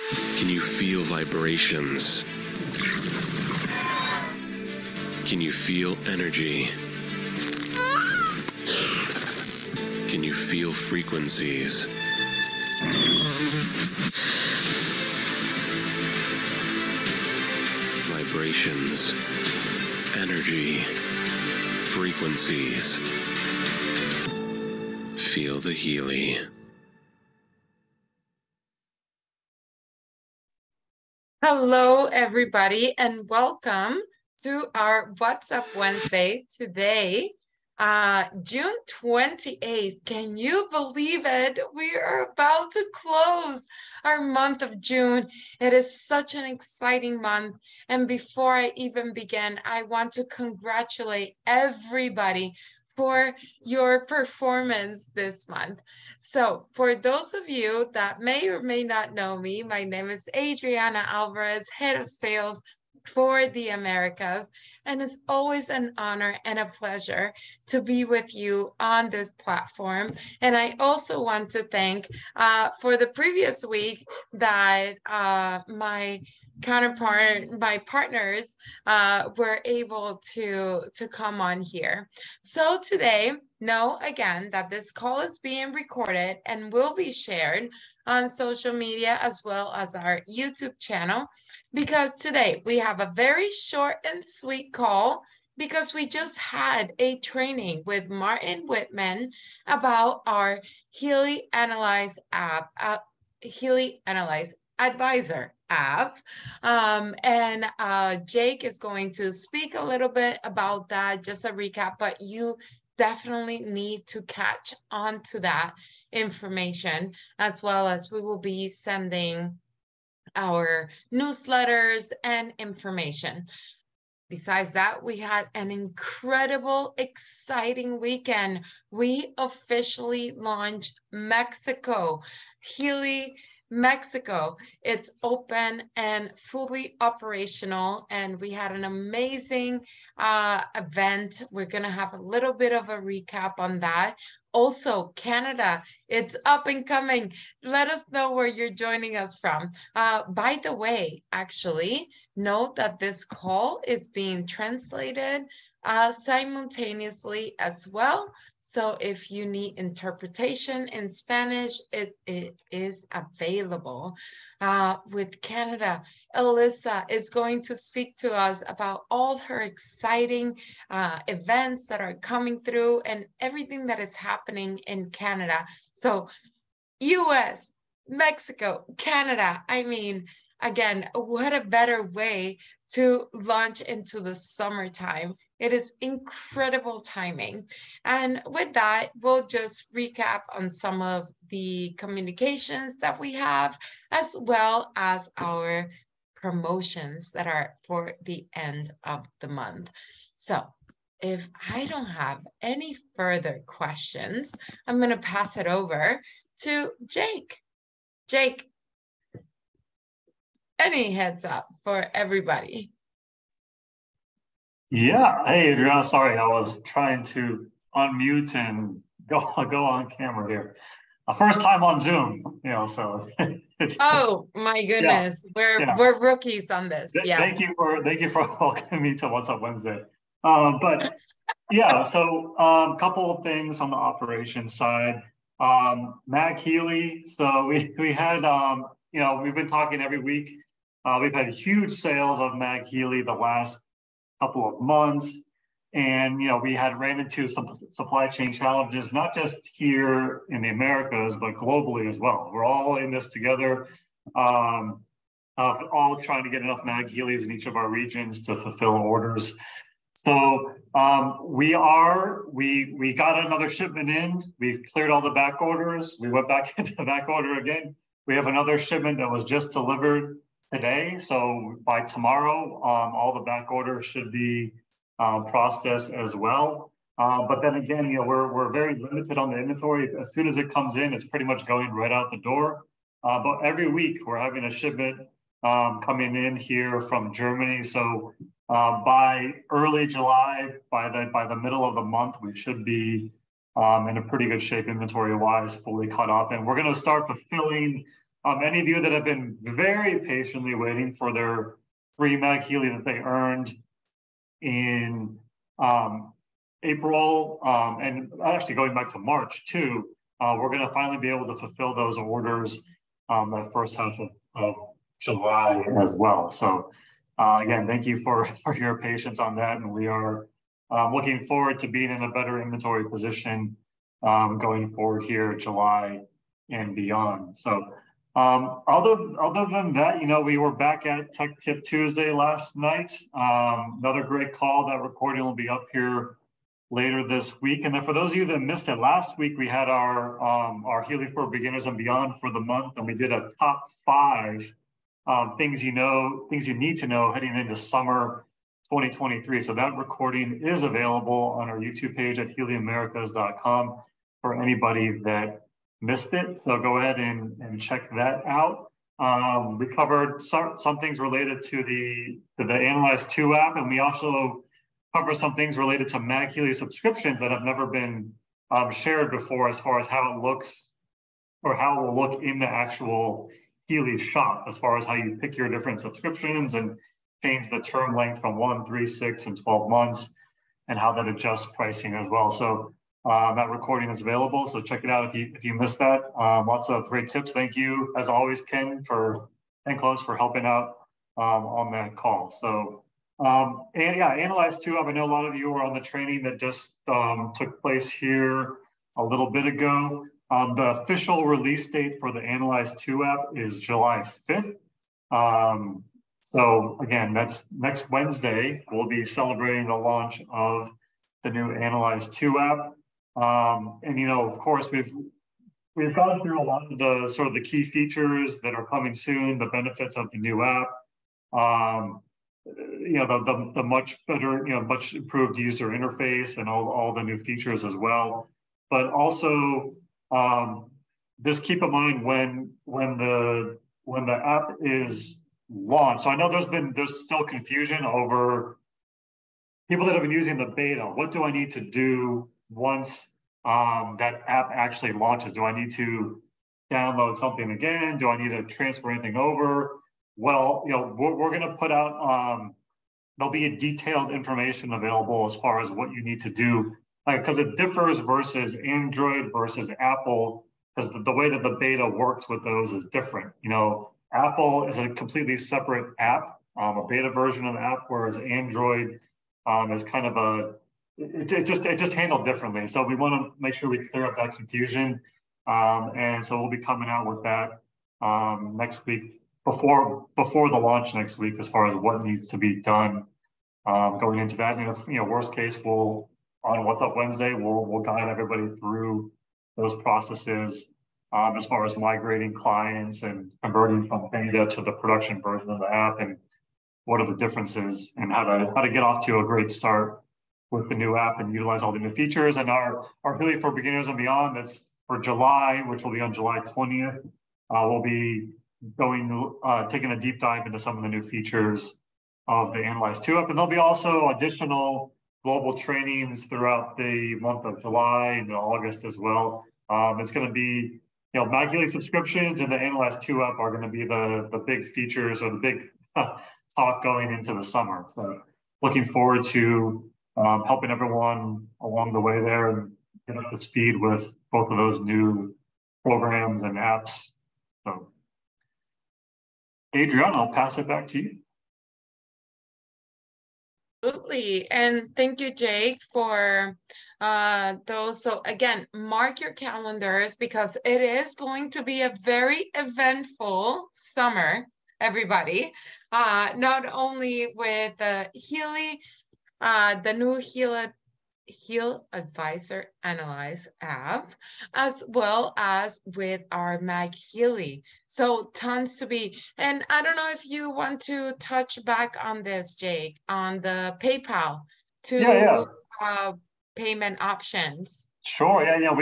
Can you feel vibrations? Can you feel energy? Can you feel frequencies? Vibrations, energy, frequencies. Feel the Healy. Hello, everybody, and welcome to our What's Up Wednesday today, June 28th. Can you believe it? We are about to close our month of June. It is such an exciting month. And before I even begin, I want to congratulate everybody for your performance this month. So for those of you that may or may not know me, my name is Adriana Alvarez, Head of Sales for the Americas, and it's always an honor and a pleasure to be with you on this platform. And I also want to thank for the previous week that my partners were able to come on here. So today, know again that this call is being recorded and will be shared on social media as well as our YouTube channel, because today we have a very short and sweet call because we just had a training with Martin Whitman about our Healy Analyse app, Healy Analyse Advisor app. And Jake is going to speak a little bit about that, just a recap, but you definitely need to catch on to that information, as well as we will be sending our newsletters and information. Besides that, we had an incredible, exciting weekend. We officially launched Mexico, Healy Mexico. It's open and fully operational, and we had an amazing event. We're going to have a little bit of a recap on that. Also, Canada, it's up and coming. Let us know where you're joining us from. By the way, actually, note that this call is being translated simultaneously as well. So if you need interpretation in Spanish, it is available. With Canada, Alyssa is going to speak to us about all her exciting events that are coming through and everything that is happening in Canada. So US, Mexico, Canada, I mean, again, what a better way to launch into the summertime. It is incredible timing. And with that, we'll just recap on some of the communications that we have, as well as our promotions that are for the end of the month. So if I don't have any further questions, I'm going to pass it over to Jake. Jake, any heads up for everybody? Yeah. Hey, Adriana. Sorry, I was trying to unmute and go on camera here. First time on Zoom, so it's, oh my goodness, yeah. We're rookies on this. Yes. Thank you for welcoming me to What's Up Wednesday. But yeah, so a couple of things on the operations side. MagHealy. So we had we've been talking every week. We've had huge sales of MagHealy the last couple of months, and we had ran into some supply chain challenges, not just here in the Americas, but globally as well. We're all in this together, all trying to get enough MagHealys in each of our regions to fulfill orders. So we got another shipment in. We've cleared all the back orders. We went back into the back order again. We have another shipment that was just delivered today. So by tomorrow, all the back orders should be processed as well. But then again, we're very limited on the inventory. As soon as it comes in, it's pretty much going right out the door. But every week we're having a shipment coming in here from Germany. So by early July, by the middle of the month, we should be in a pretty good shape inventory-wise, fully caught up. And we're going to start fulfilling Any of you that have been very patiently waiting for their free MagHealy that they earned in April, and actually going back to March too, we're going to finally be able to fulfill those orders the first half of July as well. So again, thank you for your patience on that, and we are looking forward to being in a better inventory position going forward here July and beyond. So other than that, you know, we were back at Tech Tip Tuesday last night. Another great call. That recording will be up here later this week. And then for those of you that missed it, last week we had our Healy for Beginners and Beyond for the month, and we did a top 5 things you need to know heading into summer 2023. So that recording is available on our YouTube page at HealyAmericas.com for anybody that missed it. So go ahead and check that out. We covered some things related to the Analyse 2 app, and we also cover some things related to MagHealy subscriptions that have never been shared before, as far as how it looks or how it will look in the actual Healy shop, as far as how you pick your different subscriptions and change the term length from 1, 3, 6, and 12 months, and how that adjusts pricing as well. So that recording is available, so check it out if you missed that. Lots of great tips. Thank you, as always, Ken and Close for helping out on that call. So and yeah, Analyse 2 app. I know a lot of you are on the training that just took place here a little bit ago. The official release date for the Analyse 2 app is July 5th. So again, that's next Wednesday. We'll be celebrating the launch of the new Analyse 2 app. And you know, of course, we've gone through a lot of the sort of the key features that are coming soon, the benefits of the new app. You know, the much better, you know, much improved user interface and all the new features as well. But also, just keep in mind when the app is launched. So I know there's still confusion over people that have been using the beta. What do I need to do once that app actually launches? Do I need to download something again? Do I need to transfer anything over? Well, you know, we're going to put out, there'll be a detailed information available as far as what you need to do, because it differs versus Android versus Apple, because the way that the beta works with those is different. You know, Apple is a completely separate app, a beta version of the app, whereas Android is kind of it just handled differently. So we want to make sure we clear up that confusion. And so we'll be coming out with that next week, before the launch next week, as far as what needs to be done going into that. And if, you know, worst case, on What's Up Wednesday, we'll guide everybody through those processes as far as migrating clients and converting from beta to the production version of the app, and what are the differences, and how to get off to a great start with the new app and utilize all the new features. And our Healy for Beginners and Beyond, that's for July, which will be on July 20th. We'll be taking a deep dive into some of the new features of the Analyse 2 app. And there'll be also additional global trainings throughout the month of July and August as well. It's going to be, you know, MagHealy subscriptions and the Analyse 2 app are going to be the big features, or the big talk going into the summer. So looking forward to helping everyone along the way there and get up to speed with both of those new programs and apps. So Adriana, I'll pass it back to you. Absolutely. And thank you, Jake, for those. So again, mark your calendars, because it is going to be a very eventful summer, everybody. Not only with the Healy, the new Heal Advisor Analyse app, as well as with our MagHealy. So tons to be. And I don't know if you want to touch back on this, Jake, on the PayPal to payment options. Sure. Yeah.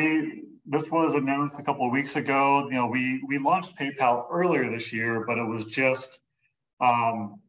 This was announced a couple of weeks ago. You know, we launched PayPal earlier this year, but it was just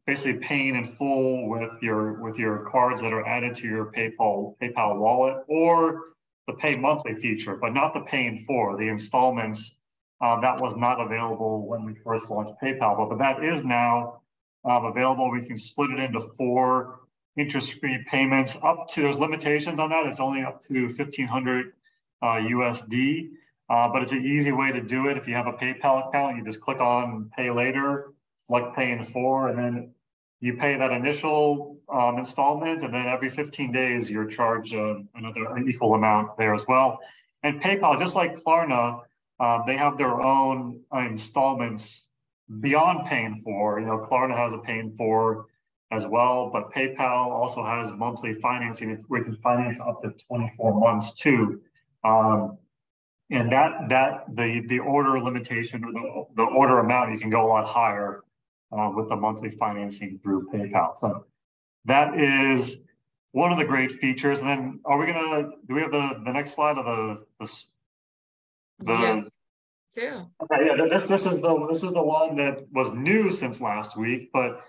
basically paying in full with your cards that are added to your PayPal wallet, or the pay monthly feature, but not the pay in full, the installments That was not available when we first launched PayPal, but that is now available. We can split it into 4 interest-free payments up to, there's limitations on that. It's only up to 1,500 USD, but it's an easy way to do it. If you have a PayPal account, you just click on Pay Later, select Pay in 4, and then you pay that initial installment, and then every 15 days you're charged another equal amount there as well. And PayPal, just like Klarna, they have their own installments beyond Pay in 4. You know, Klarna has a Pay in 4 as well, but PayPal also has monthly financing, where you can finance up to 24 months too. And the order limitation, or the order amount, you can go a lot higher with the monthly financing through PayPal. So that is one of the great features. And then do we have the next slide of Yes, too. Okay, yeah, this is the one that was new since last week, but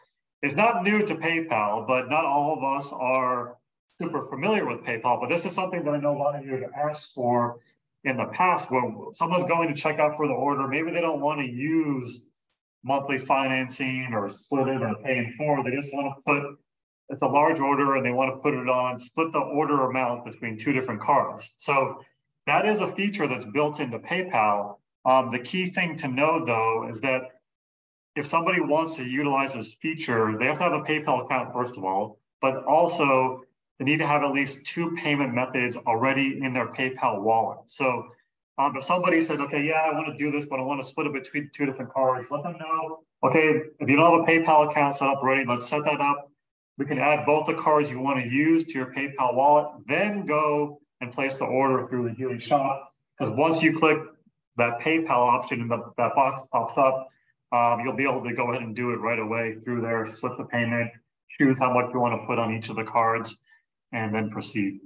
it's not new to PayPal, but not all of us are super familiar with PayPal. But this is something that I know a lot of you have asked for in the past. When someone's going to check out for the order, maybe they don't want to use monthly financing or split it or Pay in 4. They just want to put, it's a large order and they want to put it on, split the order amount between 2 different cards. So that is a feature that's built into PayPal. The key thing to know, though, is that if somebody wants to utilize this feature, they have to have a PayPal account, first of all, but also they need to have at least 2 payment methods already in their PayPal wallet. So if somebody says, okay, yeah, I want to do this, but I want to split it between 2 different cards, let them know, okay, if you don't have a PayPal account set up already, let's set that up. We can add both the cards you want to use to your PayPal wallet, then go and place the order through the Healy shop. Because once you click that PayPal option and that box pops up, you'll be able to go ahead and do it right away through there, split the payment, choose how much you want to put on each of the cards, and then proceed.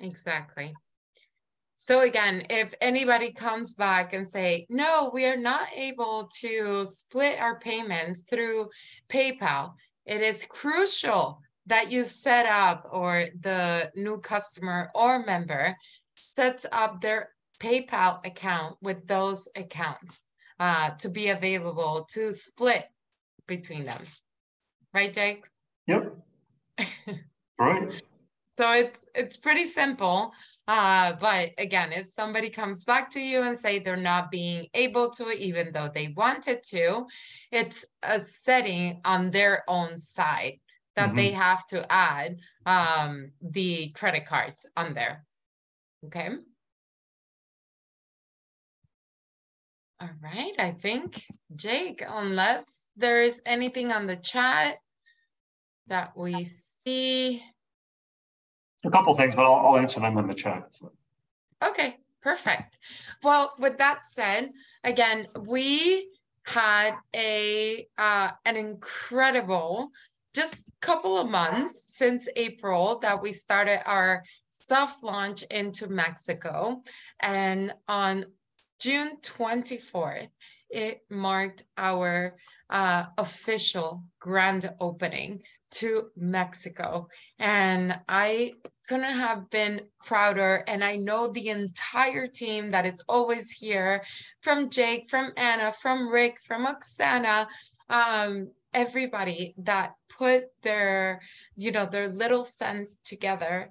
Exactly. So again, if anybody comes back and say, no, we are not able to split our payments through PayPal, it is crucial that you set up, or the new customer or member sets up their PayPal account with those accounts to be available to split between them. Right, Jake? Yep. Right. So it's pretty simple, but again, if somebody comes back to you and say they're not being able to, even though they wanted to, it's a setting on their own side that they have to add the credit cards on there. Okay. All right, I think, Jake, unless there is anything on the chat that we see. A couple things, but I'll answer them in the chat. So. Okay, perfect. Well, with that said, again, we had an incredible, just couple of months since April that we started our soft launch into Mexico. And on June 24th, it marked our official grand opening to Mexico. And I couldn't have been prouder. And I know the entire team that is always here, from Jake, from Anna, from Rick, from Oksana, everybody that put their, their little cents together.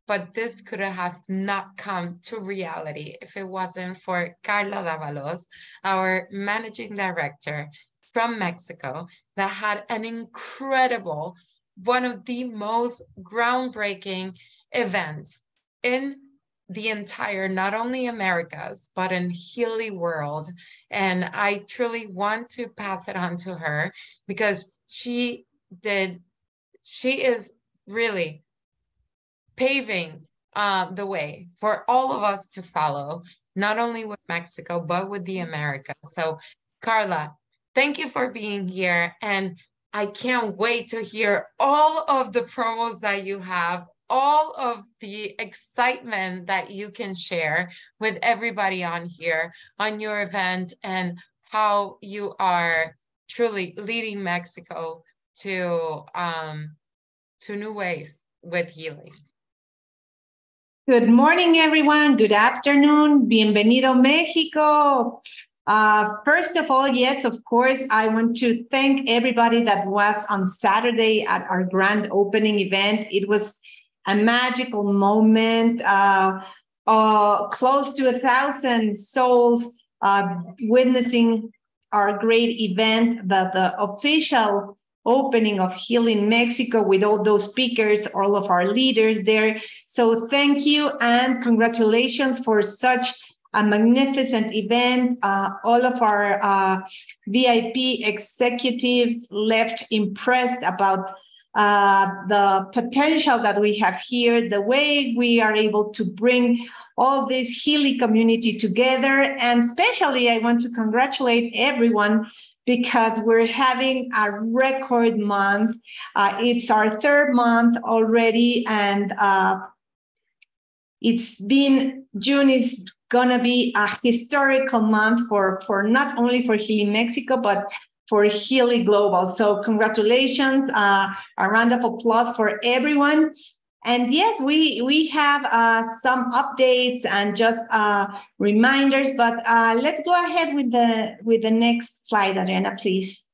But this could have not come to reality if it wasn't for Carla Davalos, our managing director from Mexico, that had an incredible, one of the most groundbreaking events in the entire, not only Americas, but in Healy world. And I truly want to pass it on to her, because she is really paving the way for all of us to follow, not only with Mexico, but with the Americas. So Carla, thank you for being here. And I can't wait to hear all of the promos that you have, all of the excitement that you can share with everybody on here, on your event, and how you are truly leading Mexico to new ways with Healy. Good morning, everyone. Good afternoon. Bienvenido, Mexico. First of all, yes, of course, I want to thank everybody that was on Saturday at our grand opening event. It was a magical moment, close to 1,000 souls witnessing our great event, the official opening of Healy Mexico with all those speakers, all of our leaders there. So thank you and congratulations for such a magnificent event. All of our VIP executives left impressed about the potential that we have here, the way we are able to bring all this Healy community together. And especially I want to congratulate everyone because we're having a record month. It's our third month already, and June is gonna be a historical month for not only for Healy Mexico, but for Healy Global. So congratulations, a round of applause for everyone. And yes, we have some updates and just reminders, but let's go ahead with the next slide, Adriana, please.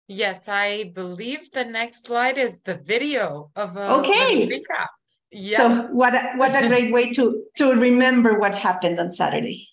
Yes, I believe the next slide is the video of a okay. recap. Yes. So what a great way to remember what happened on Saturday.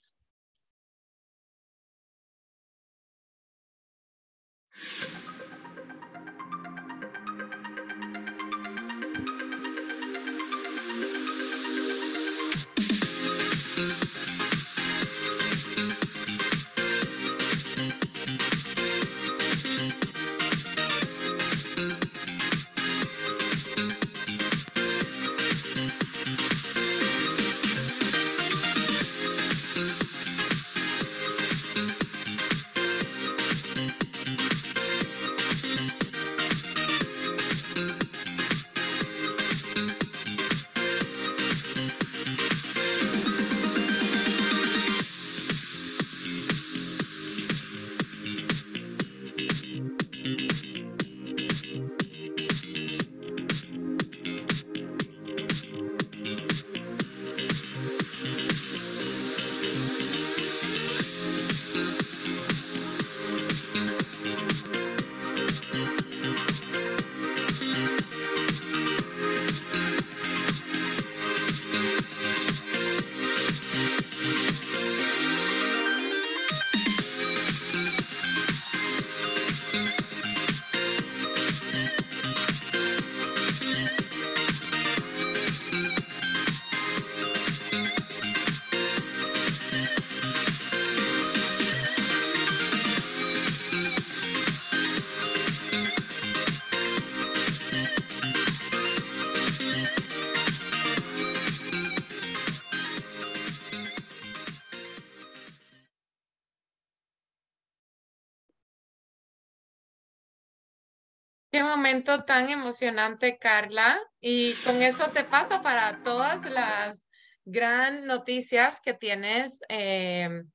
Qué momento tan emocionante, Carla. Y con eso te paso para todas las gran noticias que tienes en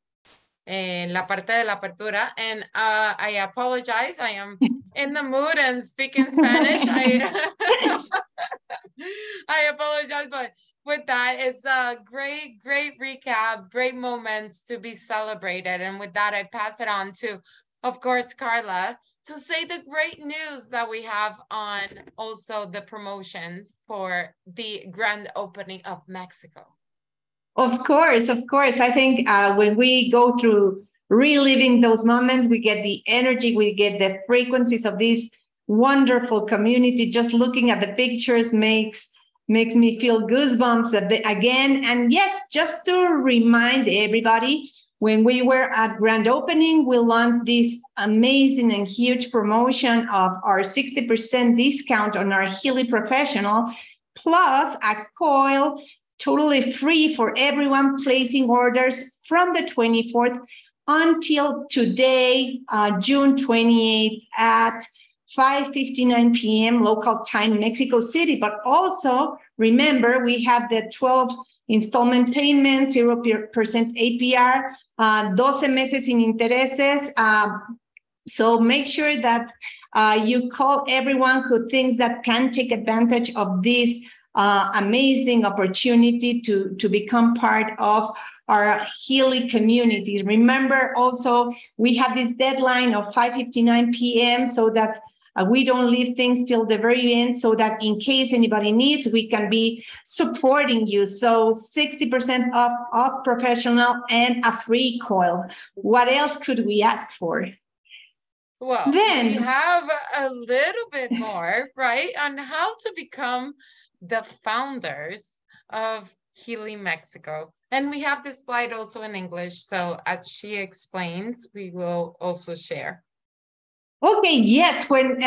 la parte de la apertura. And I apologize, I am in the mood and speaking Spanish. I apologize, but with that, it's a great recap, great moments to be celebrated. And with that, I pass it on to, of course, Carla, to say the great news that we have on also the promotions for the grand opening of Mexico. Of course. I think when we go through reliving those moments, we get the energy, we get the frequencies of this wonderful community. Just looking at the pictures makes me feel goosebumps a bit again. And yes, just to remind everybody, when we were at grand opening, we launched this amazing and huge promotion of our 60% discount on our Healy Professional, plus a coil totally free for everyone placing orders from the 24th until today, June 28th at 5:59 p.m. local time, Mexico City. But also remember, we have the 12 installment payments, 0% APR, 12 meses sin intereses. So make sure that you call everyone who thinks that can take advantage of this amazing opportunity to become part of our Healy community. Remember also, we have this deadline of 5:59 p.m. so that we don't leave things till the very end, so that in case anybody needs, we can be supporting you. So 60% off professional and a free coil. What else could we ask for? Well, then we have a little bit more, right, on how to become the founders of Healy Mexico. And we have this slide also in English. So as she explains, we will also share. Okay, yes, when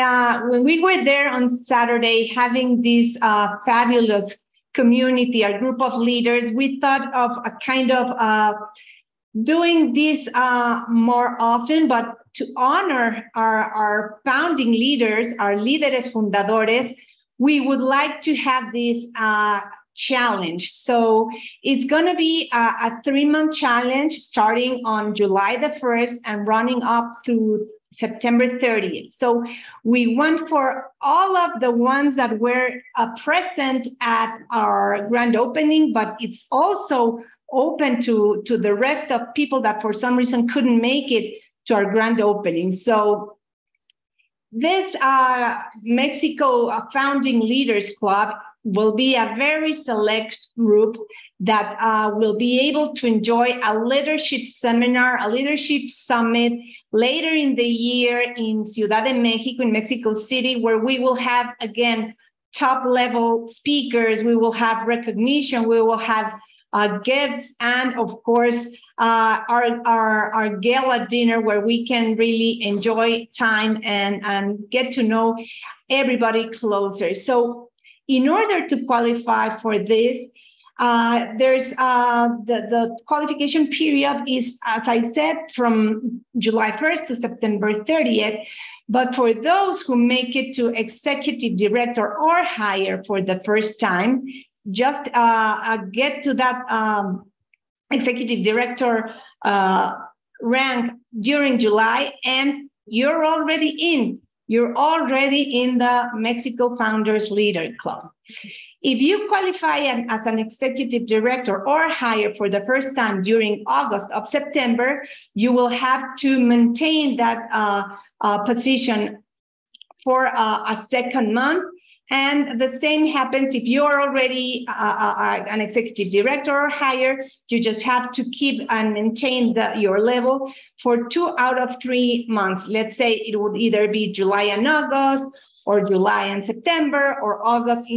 we were there on Saturday having this fabulous community, our group of leaders, we thought of a kind of doing this more often, but to honor our founding leaders, our líderes fundadores, we would like to have this challenge. So it's going to be a 3-month challenge starting on July the 1st and running up through September 30th. So we want for all of the ones that were present at our grand opening, but it's also open to the rest of people that for some reason couldn't make it to our grand opening. So this Mexico Founding Leaders Club will be a very select group that will be able to enjoy a leadership seminar, a leadership summit later in the year in Ciudad de México, in Mexico City, where we will have, again, top-level speakers, we will have recognition, we will have guests, and of course, our gala dinner where we can really enjoy time and get to know everybody closer. So in order to qualify for this, there's the qualification period is, as I said, from July 1st to September 30th. But for those who make it to executive director or higher for the first time, just get to that executive director rank during July, and you're already in. You're already in the Mexico Founders Leader Club. If you qualify as an executive director or higher for the first time during August or September, you will have to maintain that position for a second month. And the same happens if you're already an executive director or higher. You just have to keep and maintain your level for 2 out of 3 months. Let's say it would either be July and August, or July and September, or August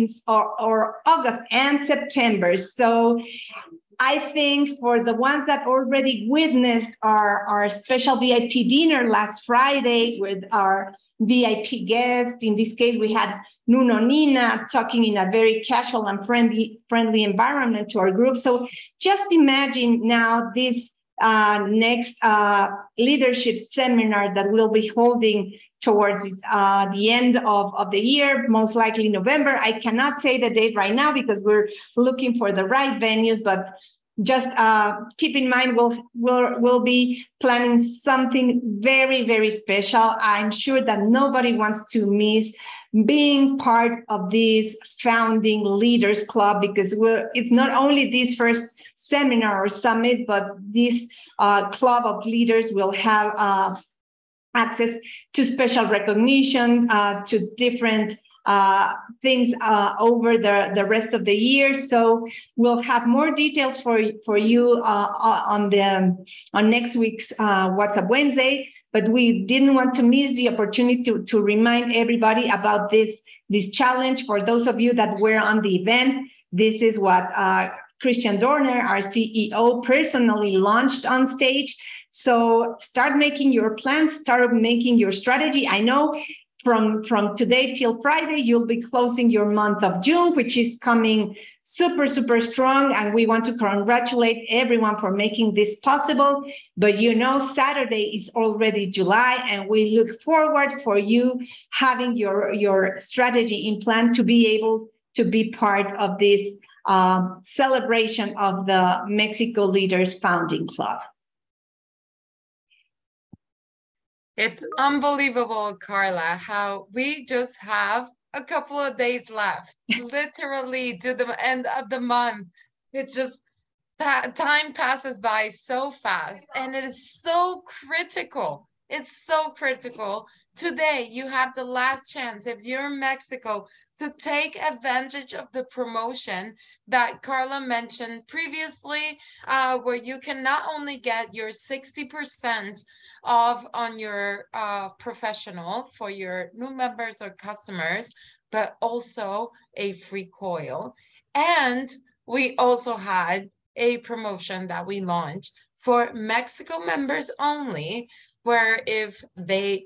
and September. So I think for the ones that already witnessed our special VIP dinner last Friday with our VIP guests, in this case, we had Nuno Nina talking in a very casual and friendly environment to our group. So just imagine now this next leadership seminar that we'll be holding towards the end of the year, most likely November. I cannot say the date right now because we're looking for the right venues, but just keep in mind we'll be planning something very, very special. I'm sure that nobody wants to miss being part of this Founding Leaders Club, because it's not only this first seminar or summit, but this club of leaders will have access to special recognition, to different things over the rest of the year. So we'll have more details for you on next week's WhatsApp Wednesday. But we didn't want to miss the opportunity to remind everybody about this challenge. For those of you that were on the event, this is what Christian Dorner, our CEO, personally launched on stage. So start making your plans, start making your strategy. I know from today till Friday, you'll be closing your month of June, which is coming super, super strong. And we want to congratulate everyone for making this possible. But Saturday is already July, and we look forward for you having your strategy in plan to be able to be part of this celebration of the Mexico Leaders Founding Club. It's unbelievable, Carla, how we just have a couple of days left, literally to the end of the month. It's just that time passes by so fast, and it is so critical. It's so critical. Today, you have the last chance, if you're in Mexico, to take advantage of the promotion that Carla mentioned previously, where you can not only get your 60% off on your professional for your new members or customers, but also a free coil. And we also had a promotion that we launched for Mexico members only, where if they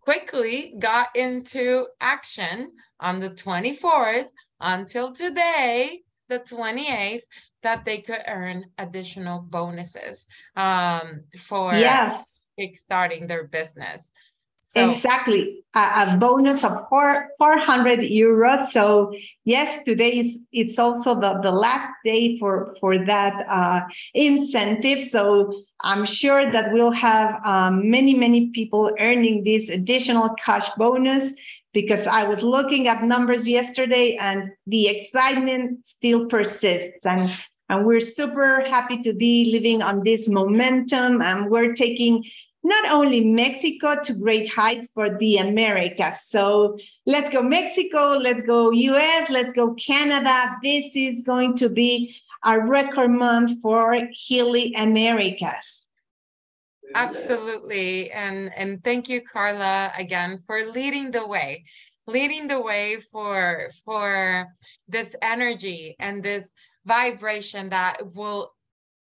quickly got into action on the 24th until today, the 28th, that they could earn additional bonuses for kickstarting their business. So, exactly, a bonus of 400 euros. So yes, today it's also the last day for that incentive. So I'm sure that we'll have many people earning this additional cash bonus, because I was looking at numbers yesterday and the excitement still persists. And we're super happy to be living on this momentum, and we're taking not only Mexico to great heights for the Americas. So let's go Mexico, let's go US, let's go Canada. This is going to be a record month for Healy Americas. Absolutely. And thank you, Carla, again, for leading the way for this energy and this vibration that will,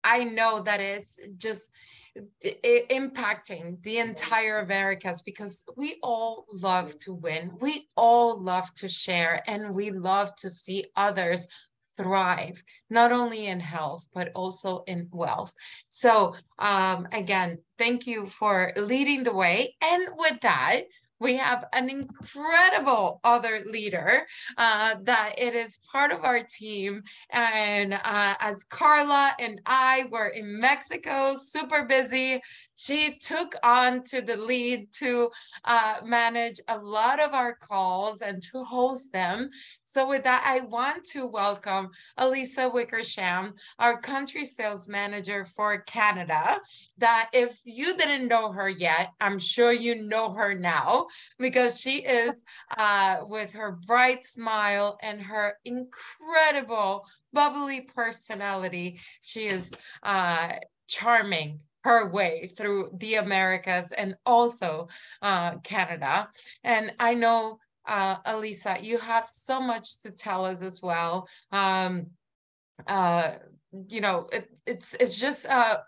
I know that is just impacting the entire Americas, because we all love to win. We all love to share, and we love to see others thrive, not only in health, but also in wealth. So again, thank you for leading the way. And with that, we have an incredible other leader that it is part of our team. And as Carla and I were in Mexico, super busy, she took on to the lead to manage a lot of our calls and to host them. So with that, I want to welcome Elisa Wickersham, our country sales manager for Canada, that if you didn't know her yet, I'm sure you know her now, because she is with her bright smile and her incredible bubbly personality. She is charming her way through the Americas and also Canada. And I know, Elisa, you have so much to tell us as well. You know, it's just a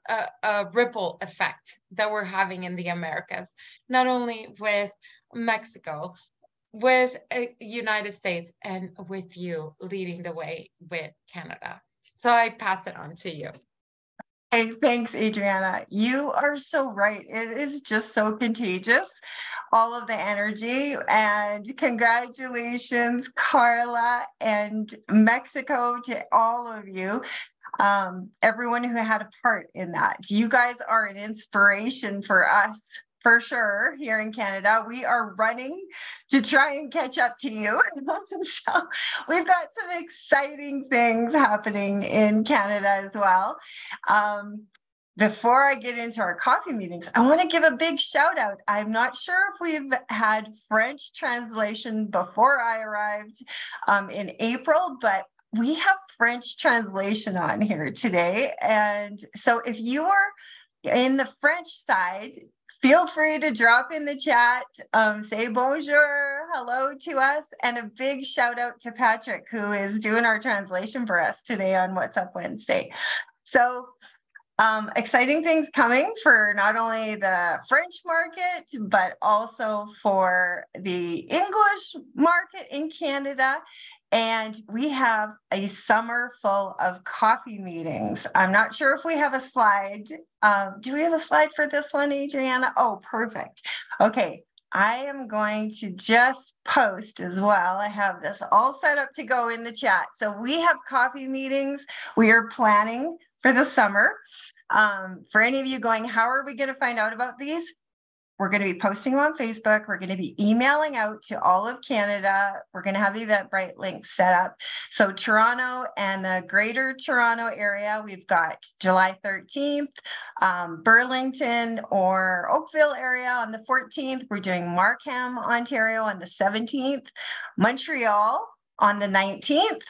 ripple effect that we're having in the Americas, not only with Mexico, with United States, and with you leading the way with Canada. So I pass it on to you. Hey, thanks, Adriana. You are so right. It is just so contagious, all of the energy. And congratulations, Carla, and Mexico, to all of you. Everyone who had a part in that. You guys are an inspiration for us, for sure, here in Canada. We are running to try and catch up to you. So we've got some exciting things happening in Canada as well. Before I get into our coffee meetings, I want to give a big shout out. I'm not sure if we've had French translation before I arrived in April, but we have French translation on here today. And so if you are in the French side, feel free to drop in the chat, say bonjour, hello to us, and a big shout out to Patrick, who is doing our translation for us today on What's Up Wednesday. So exciting things coming for not only the French market, but also for the English market in Canada. And we have a summer full of coffee meetings. I'm not sure if we have a slide. Do we have a slide for this one, Adriana? Oh, perfect. Okay, I am going to just post as well. I have this all set up to go in the chat. So we have coffee meetings. We are planning for the summer. For any of you going, how are we going to find out about these? we're going to be posting them on Facebook. We're going to be emailing out to all of Canada. We're going to have Eventbrite links set up. So Toronto and the Greater Toronto area, we've got July 13th, Burlington or Oakville area on the 14th. We're doing Markham, Ontario on the 17th, Montreal on the 19th,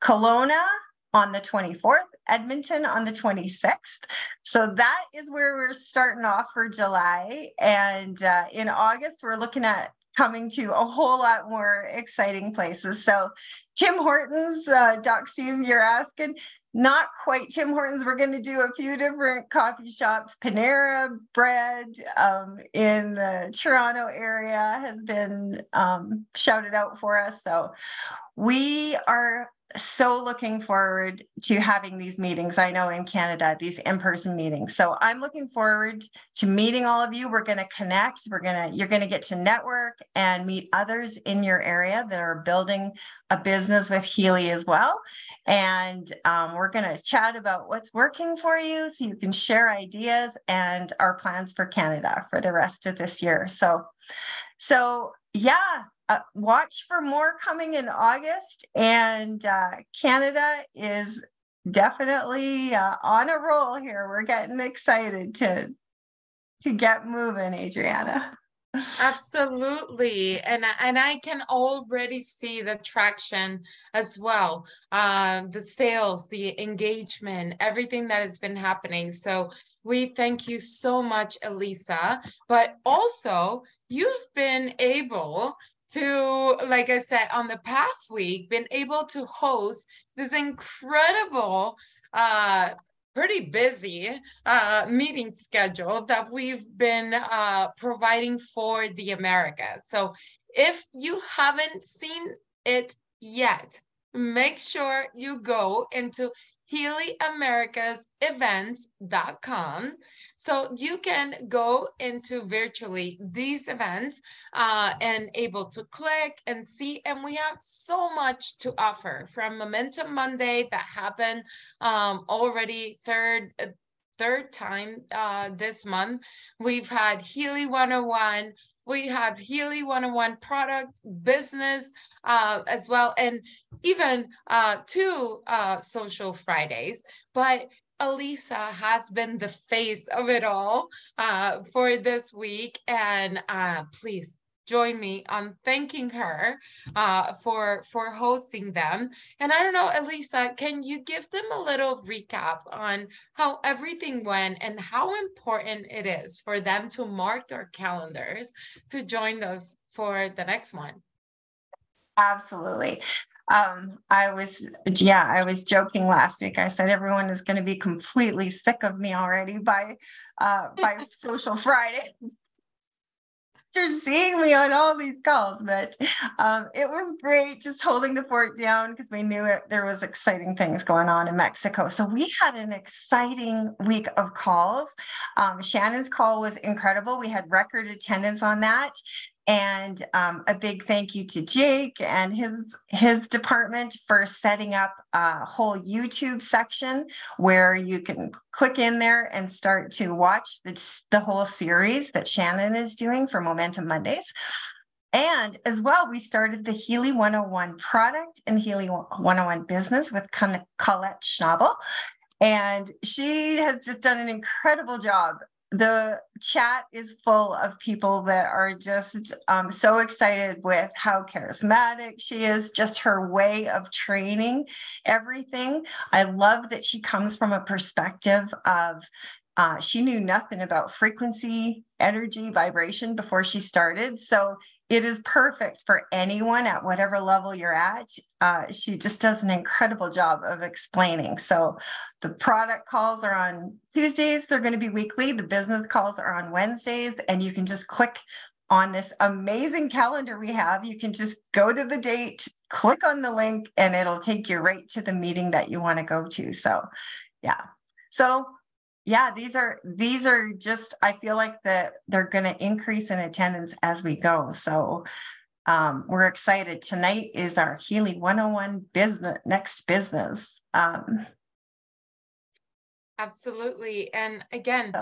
Kelowna on the 24th, Edmonton on the 26th. So that is where we're starting off for July. And in August, we're looking at coming to a whole lot more exciting places. So Tim Hortons, Doc Steve, you're asking, not quite Tim Hortons. We're going to do a few different coffee shops. Panera Bread in the Toronto area has been shouted out for us. So we are so looking forward to having these meetings. I know in Canada, these in-person meetings. So I'm looking forward to meeting all of you. We're going to connect. You're going to get to network and meet others in your area that are building a business with Healy as well. And we're going to chat about what's working for you so you can share ideas and our plans for Canada for the rest of this year. So yeah. Watch for more coming in August, and Canada is definitely on a roll here. We're getting excited to get moving, Adriana. Absolutely. And I can already see the traction as well. The sales, the engagement, everything that has been happening. So we thank you so much, Elisa. But also, you've been able to, like I said, on the past week, been able to host this incredible, pretty busy meeting schedule that we've been providing for the Americas. So if you haven't seen it yet, make sure you go into HealyAmericasEvents.com so you can go into virtually these events and able to click and see. And we have so much to offer, from Momentum Monday that happened already third time this month. We've had Healy 101. We have Healy 101 product business as well, and even 2 social Fridays. But Elisa has been the face of it all for this week, and please join me on thanking her for hosting them. And I don't know, Elisa, can you give them a little recap on how everything went and how important it is for them to mark their calendars to join us for the next one? Absolutely. I was joking last week. I said everyone is going to be completely sick of me already by Social Friday. You're seeing me on all these calls, but it was great just holding the fort down because we knew there was exciting things going on in Mexico. So we had an exciting week of calls. Shannon's call was incredible. We had record attendance on that. And a big thank you to Jake and his department for setting up a whole YouTube section where you can click in there and start to watch the whole series that Shannon is doing for Momentum Mondays. And as well, we started the Healy 101 product and Healy 101 business with Colette Schnabel. And she has just done an incredible job. The chat is full of people that are just so excited with how charismatic she is, just her way of training everything. I love that she comes from a perspective of she knew nothing about frequency, energy, vibration before she started. So it is perfect for anyone at whatever level you're at. She just does an incredible job of explaining. So the product calls are on Tuesdays. They're going to be weekly. The business calls are on Wednesdays. And you can just click on this amazing calendar we have. You can just go to the date, click on the link, and it'll take you right to the meeting that you want to go to. So, yeah. So, yeah, these are just, I feel like that they're going to increase in attendance as we go. So we're excited. Tonight is our Healy 101 next business. Absolutely. And again,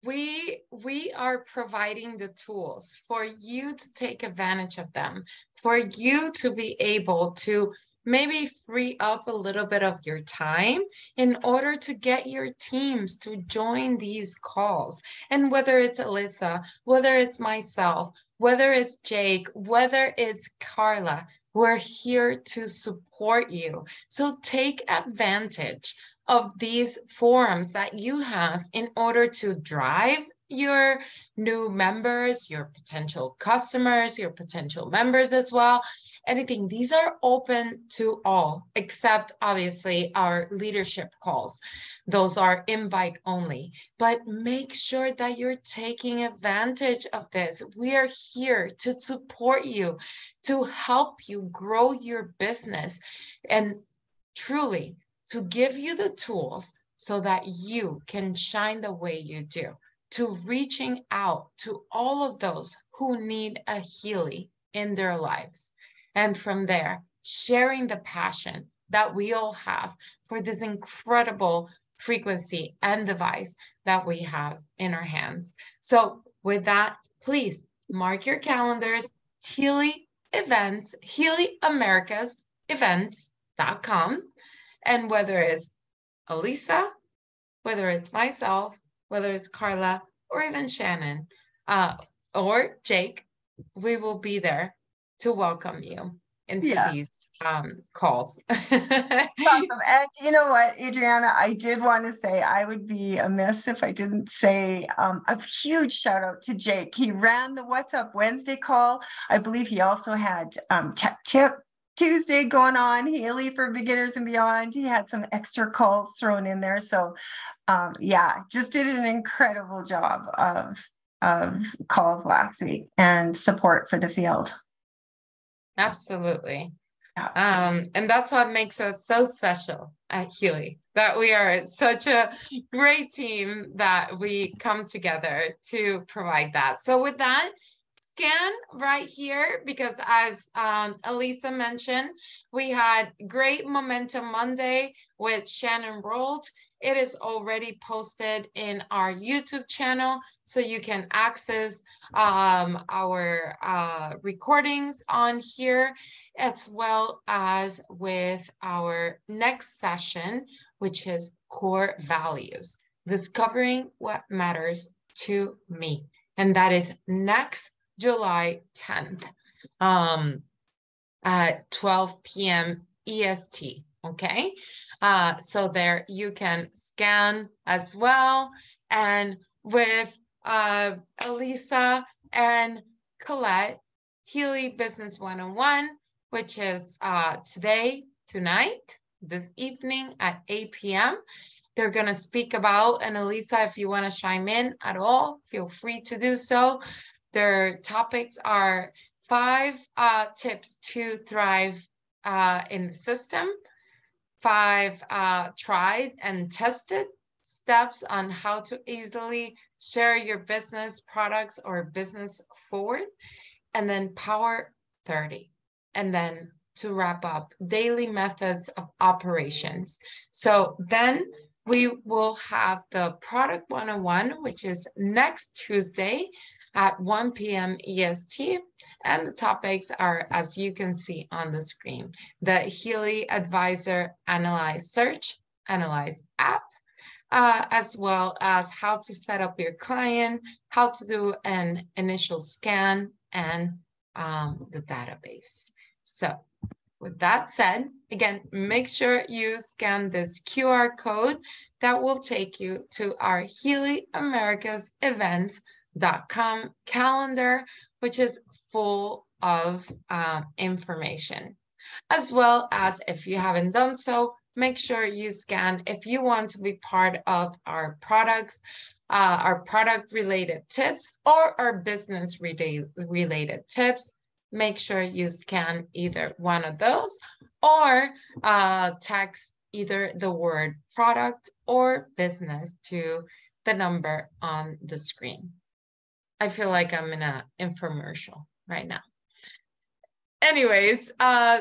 we are providing the tools for you to take advantage of them, for you to be able to maybe free up a little bit of your time in order to get your teams to join these calls. And whether it's Alyssa, whether it's myself, whether it's Jake, whether it's Carla, we're here to support you. So take advantage of these forums that you have in order to drive your new members, your potential customers, your potential members as well. Anything, these are open to all, except obviously our leadership calls. Those are invite only, but make sure that you're taking advantage of this. We are here to support you, to help you grow your business, and truly to give you the tools so that you can shine the way you do, to reaching out to all of those who need a Healy in their lives. And from there, sharing the passion that we all have for this incredible frequency and device that we have in our hands. So with that, please mark your calendars, Healy events, Healy Americas events.com. And whether it's Alyssa, whether it's myself, whether it's Carla, or even Shannon, or Jake, we will be there to welcome you into these calls. Awesome. And you know what, Adriana, I did want to say I would be amiss if I didn't say a huge shout out to Jake. He ran the What's Up Wednesday call. I believe he also had Tech Tip Tuesday going on, Healy for Beginners and Beyond. He had some extra calls thrown in there. So just did an incredible job of calls last week and support for the field. Absolutely. And that's what makes us so special at Healy, that we are such a great team that we come together to provide that. So with that, scan right here, because as Alyssa mentioned, we had great Momentum Monday with Shannon Rold. It is already posted in our YouTube channel, so you can access our recordings on here, as well as with our next session, which is Core Values, Discovering What Matters to Me. And that is next July 10th at 12 p.m. EST. Okay, so there you can scan as well. And with Alyssa and Colette, Healy Business 101, which is tonight, this evening at 8 p.m. They're going to speak about, and Alyssa, if you want to chime in at all, feel free to do so. Their topics are 5 tips to thrive in the system, 5 tried and tested steps on how to easily share your business products or business forward, and then Power 30. And then to wrap up, daily methods of operations. So then we will have the Product 101, which is next Tuesday at 1 p.m. EST. And the topics are, as you can see on the screen, the Healy Advisor Analyze Search, Analyze app, as well as how to set up your client, how to do an initial scan, and the database. So with that said, again, make sure you scan this QR code that will take you to our Healy Americas events.com calendar, which is full of information. As well as, if you haven't done so, make sure you scan if you want to be part of our products, our product related tips, or our business related tips. Make sure you scan either one of those, or text either the word product or business to the number on the screen. I feel like I'm in an infomercial right now. Anyways,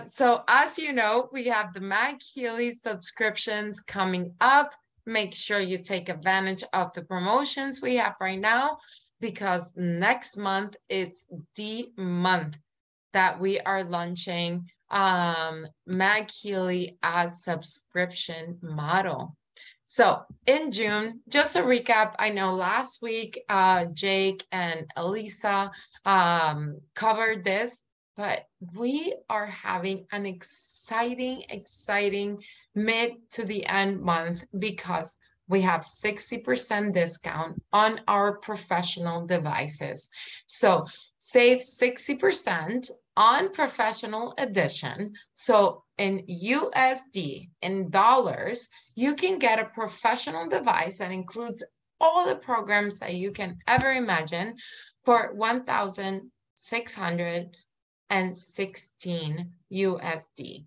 so as you know, we have the MagHealy subscriptions coming up. make sure you take advantage of the promotions we have right now, because next month it's the month that we are launching MagHealy as subscription model. So in June, just a recap, I know last week Jake and Elisa covered this, but we are having an exciting mid to the end month, because we have 60% discount on our professional devices. So save 60% on professional edition. So in USD, in dollars, you can get a professional device that includes all the programs that you can ever imagine for $1,616 USD.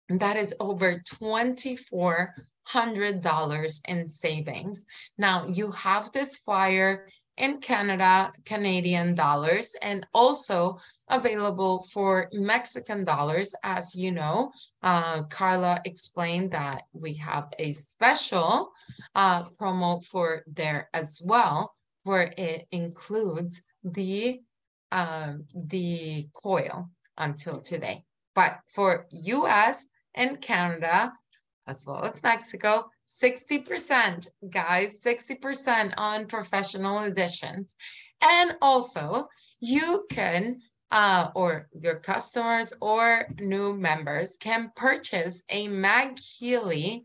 And that is over $2,400 in savings. Now you have this flyer in Canada, Canadian dollars, and also available for Mexican dollars. As you know, Carla explained that we have a special promo for there as well, where it includes the coil until today. But for US and Canada, as well as Mexico, 60%, guys, 60% on professional editions. And also, you can, or your customers or new members can purchase a MagHealy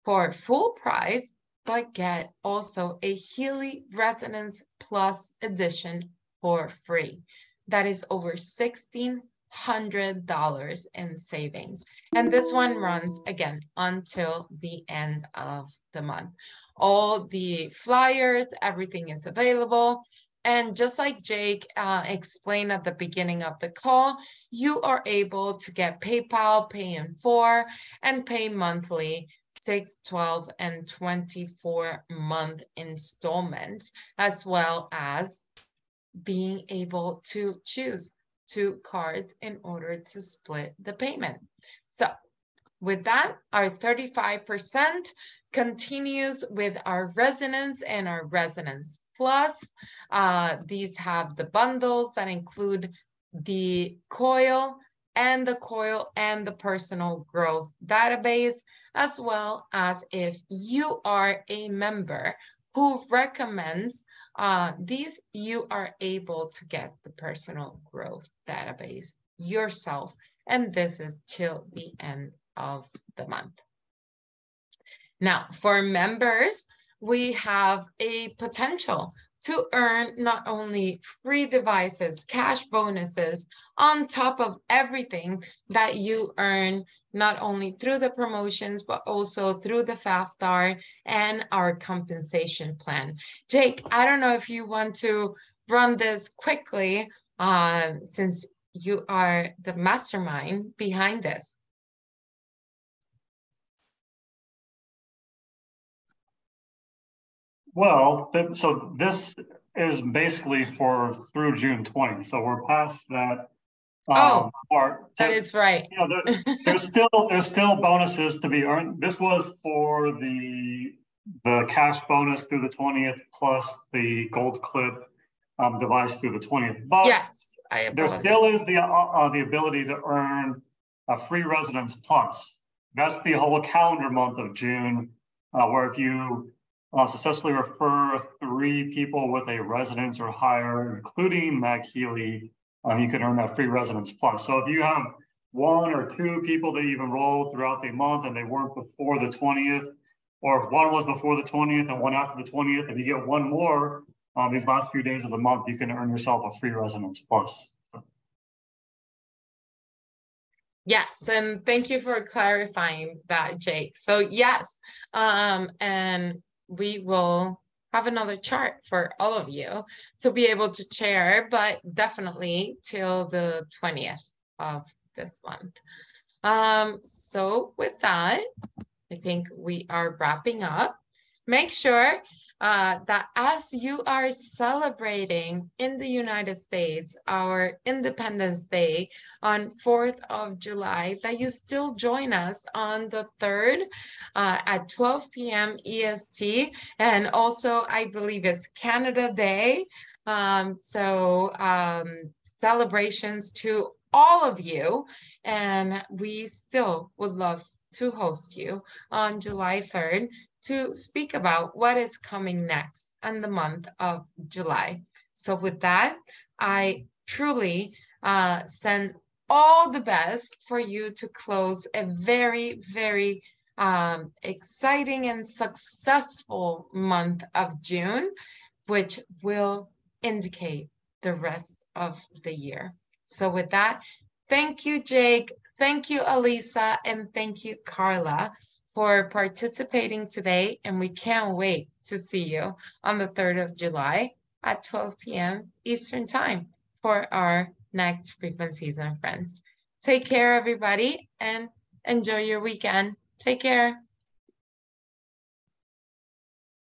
for full price, but get also a Healy Resonance Plus edition for free. That is over $1,600 in savings. And this one runs again until the end of the month. All the flyers, everything is available. And just like Jake explained at the beginning of the call, you are able to get PayPal, Pay in 4, and pay monthly 6, 12, and 24-month installments, as well as being able to choose 2 cards in order to split the payment. So with that, our 35% continues with our Resonance and our Resonance Plus. These have the bundles that include the coil and the personal growth database, as well as if you are a member who recommends these, you are able to get the personal growth database yourself. And this is till the end of the month. Now, for members, we have a potential to earn not only free devices, cash bonuses, on top of everything that you earn, not only through the promotions, but also through the Fast Start and our compensation plan. Jake, I don't know if you want to run this quickly, since you are the mastermind behind this. Well, so this is basically for through June 20. So we're past that part. That is right. You know, there's still bonuses to be earned. This was for the cash bonus through the 20th, plus the gold clip device through the 20th. But yes, there still is the ability to earn a free Resonance Plus. That's the whole calendar month of June, where if you successfully refer 3 people with a Resonance or higher, including MagHealy, you can earn that free Resonance Plus. So if you have 1 or 2 people that you've enrolled throughout the month and they weren't before the 20th, or if 1 was before the 20th and 1 after the 20th, if you get 1 more these last few days of the month, you can earn yourself a free Resonance Plus. Yes, and thank you for clarifying that, Jake. So yes, and we will have another chart for all of you to be able to share, but definitely till the 20th of this month. So with that, I think we are wrapping up. Make sure that as you are celebrating in the United States our Independence Day on 4th of July, that you still join us on the 3rd at 12 p.m. EST. And also, I believe it's Canada Day. Celebrations to all of you. And we still would love to host you on July 3rd to speak about what is coming next in the month of July. So with that, I truly send all the best for you to close a very, very exciting and successful month of June, which will indicate the rest of the year. So with that, thank you, Jake. Thank you, Alisa, and thank you, Carla, for participating today. And we can't wait to see you on the 3rd of July at 12 p.m. Eastern Time for our next Frequencies and Friends. Take care, everybody, and enjoy your weekend. Take care.